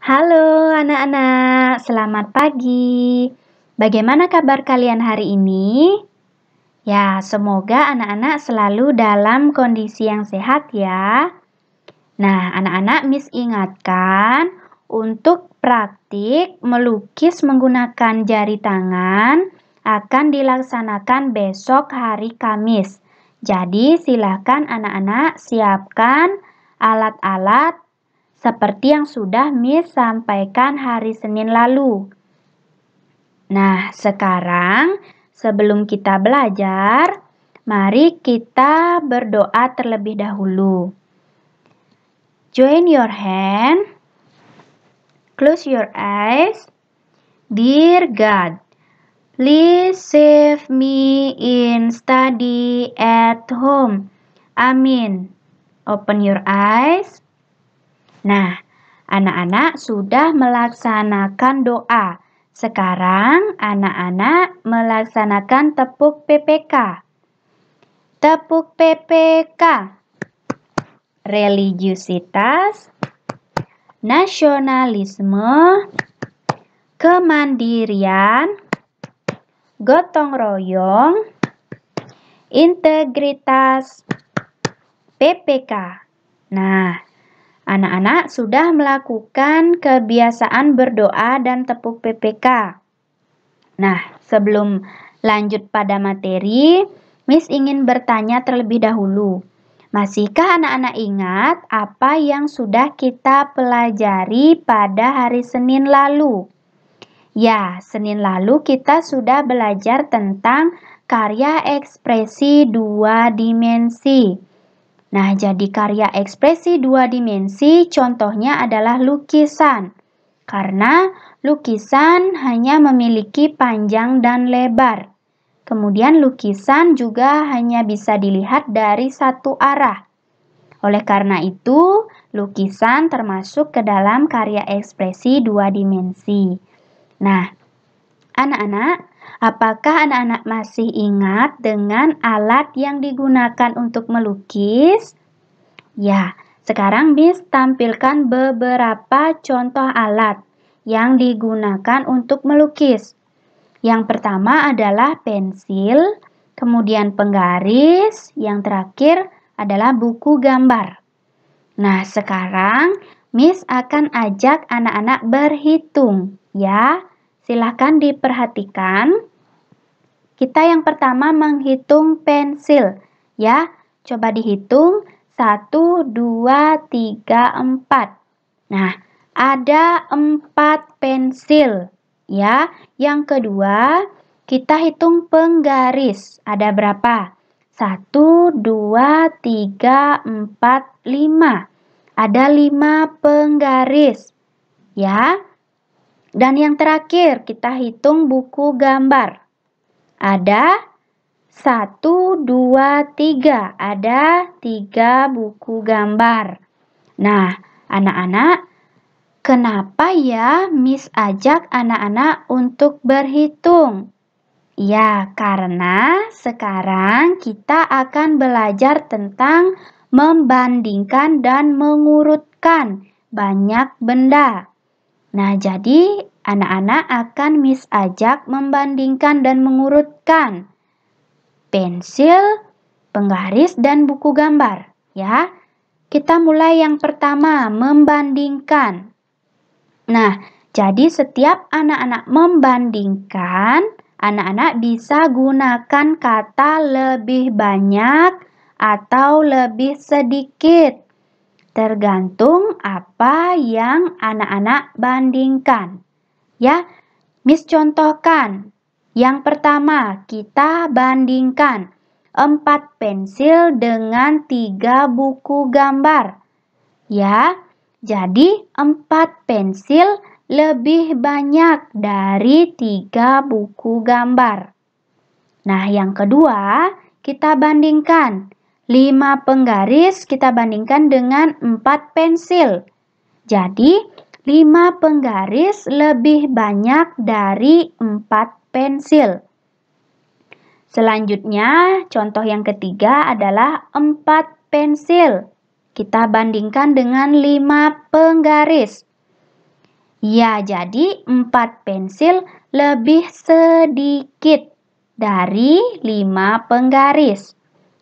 Halo anak-anak, selamat pagi. Bagaimana kabar kalian hari ini? Ya, semoga anak-anak selalu dalam kondisi yang sehat ya. Nah, anak-anak Miss ingatkan untuk praktik melukis menggunakan jari tangan akan dilaksanakan besok hari Kamis. Jadi, silakan anak-anak siapkan alat-alat seperti yang sudah Miss sampaikan hari Senin lalu. Nah, sekarang sebelum kita belajar, mari kita berdoa terlebih dahulu. Join your hand, close your eyes. Dear God, please save me in study at home. Amin. Open your eyes. Nah, anak-anak sudah melaksanakan doa. Sekarang anak-anak melaksanakan tepuk PPK. Tepuk PPK. Religiusitas, nasionalisme, kemandirian, gotong royong, integritas, PPK. Nah, anak-anak sudah melakukan kebiasaan berdoa dan tepuk PPK. Nah, sebelum lanjut pada materi, Miss ingin bertanya terlebih dahulu. Masihkah anak-anak ingat apa yang sudah kita pelajari pada hari Senin lalu? Ya, Senin lalu kita sudah belajar tentang karya ekspresi dua dimensi. Nah, jadi karya ekspresi dua dimensi contohnya adalah lukisan. Karena lukisan hanya memiliki panjang dan lebar. Kemudian lukisan juga hanya bisa dilihat dari satu arah. Oleh karena itu, lukisan termasuk ke dalam karya ekspresi dua dimensi. Nah, anak-anak, apakah anak-anak masih ingat dengan alat yang digunakan untuk melukis? Ya, sekarang Miss tampilkan beberapa contoh alat yang digunakan untuk melukis. Yang pertama adalah pensil, kemudian penggaris, yang terakhir adalah buku gambar. Nah, sekarang Miss akan ajak anak-anak berhitung, ya. Silahkan diperhatikan. Kita yang pertama menghitung pensil. Ya, coba dihitung 1, 2, 3, 4. Nah, ada 4 pensil. Ya, yang kedua kita hitung penggaris. Ada berapa? 1, 2, 3, 4, 5. Ada 5 penggaris. Ya. Dan yang terakhir, kita hitung buku gambar. Ada 1, 2, 3. Ada 3 buku gambar. Nah, anak-anak, kenapa ya Miss ajak anak-anak untuk berhitung? Ya, karena sekarang kita akan belajar tentang membandingkan dan mengurutkan banyak benda. Nah, jadi anak-anak akan Miss ajak membandingkan dan mengurutkan pensil, penggaris, dan buku gambar. Ya, kita mulai yang pertama, membandingkan. Nah, jadi setiap anak-anak membandingkan, anak-anak bisa gunakan kata lebih banyak atau lebih sedikit. Tergantung apa yang anak-anak bandingkan. Ya, Miss contohkan. Yang pertama, kita bandingkan 4 pensil dengan 3 buku gambar. Ya, jadi 4 pensil lebih banyak dari 3 buku gambar. Nah, yang kedua, kita bandingkan 5 penggaris kita bandingkan dengan 4 pensil. Jadi, 5 penggaris lebih banyak dari 4 pensil. Selanjutnya, contoh yang ketiga adalah 4 pensil. Kita bandingkan dengan 5 penggaris. Ya, jadi 4 pensil lebih sedikit dari 5 penggaris.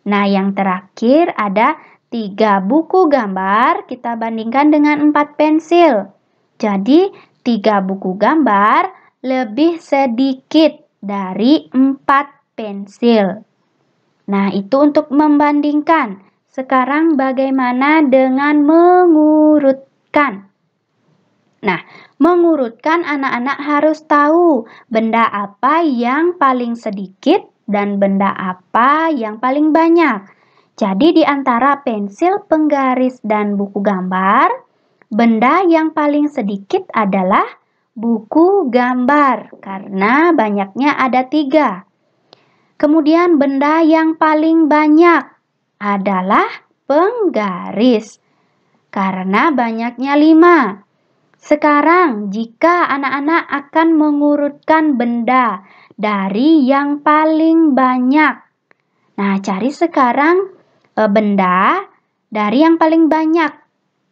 Nah, yang terakhir ada 3 buku gambar kita bandingkan dengan 4 pensil. Jadi, 3 buku gambar lebih sedikit dari 4 pensil. Nah, itu untuk membandingkan. Sekarang bagaimana dengan mengurutkan? Nah, mengurutkan anak-anak harus tahu benda apa yang paling sedikit dan benda apa yang paling banyak. Jadi di antara pensil, penggaris, dan buku gambar, benda yang paling sedikit adalah buku gambar karena banyaknya ada 3. Kemudian benda yang paling banyak adalah penggaris karena banyaknya 5. Sekarang, jika anak-anak akan mengurutkan benda dari yang paling banyak. Nah, cari sekarang benda dari yang paling banyak.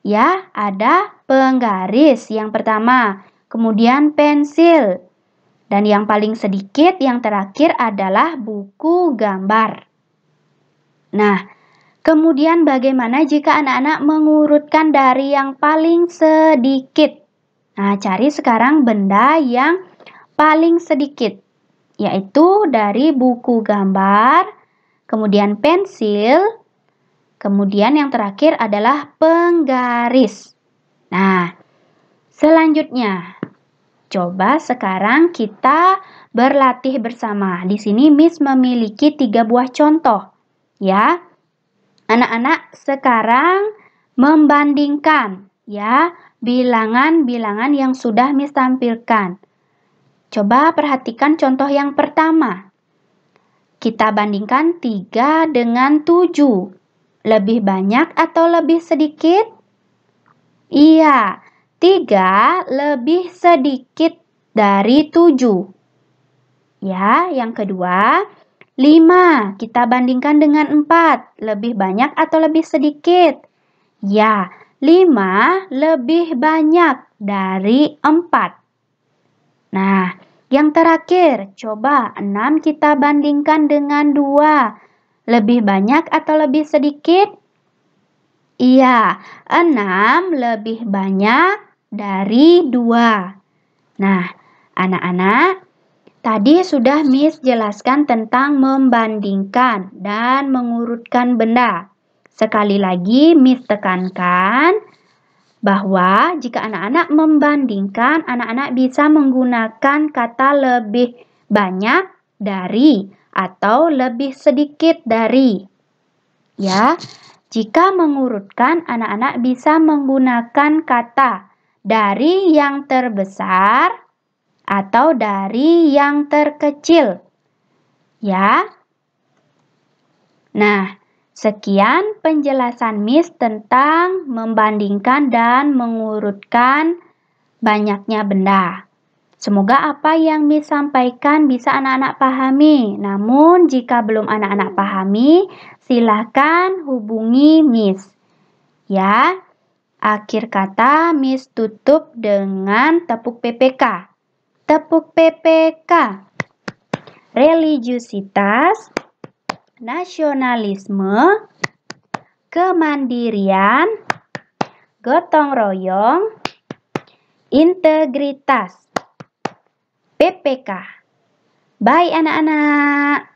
Ya, ada penggaris yang pertama, kemudian pensil. Dan yang paling sedikit yang terakhir adalah buku gambar. Nah, kemudian bagaimana jika anak-anak mengurutkan dari yang paling sedikit? Nah, cari sekarang benda yang paling sedikit, yaitu dari buku gambar, kemudian pensil, kemudian yang terakhir adalah penggaris. Nah, selanjutnya, coba sekarang kita berlatih bersama. Di sini Miss memiliki 3 buah contoh, ya. Anak-anak sekarang membandingkan ya bilangan-bilangan yang sudah Miss tampilkan. Coba perhatikan contoh yang pertama. Kita bandingkan 3 dengan 7. Lebih banyak atau lebih sedikit? Iya, 3 lebih sedikit dari 7. Ya, yang kedua, 5 kita bandingkan dengan 4. Lebih banyak atau lebih sedikit? Ya, 5 lebih banyak dari 4. Nah, yang terakhir, coba 6 kita bandingkan dengan 2. Lebih banyak atau lebih sedikit? Iya, 6 lebih banyak dari 2. Nah, anak-anak, tadi sudah Miss jelaskan tentang membandingkan dan mengurutkan benda. Sekali lagi Miss tekankan bahwa jika anak-anak membandingkan, anak-anak bisa menggunakan kata lebih banyak dari atau lebih sedikit dari. Ya, jika mengurutkan, anak-anak bisa menggunakan kata dari yang terbesar atau dari yang terkecil. Ya. Nah, sekian penjelasan Miss tentang membandingkan dan mengurutkan banyaknya benda. Semoga apa yang Miss sampaikan bisa anak-anak pahami. Namun, jika belum anak-anak pahami, silakan hubungi Miss. Ya. Akhir kata Miss tutup dengan tepuk PPK. Tepuk PPK. Religiusitas, nasionalisme, kemandirian, gotong royong, integritas. PPK. Bye anak-anak.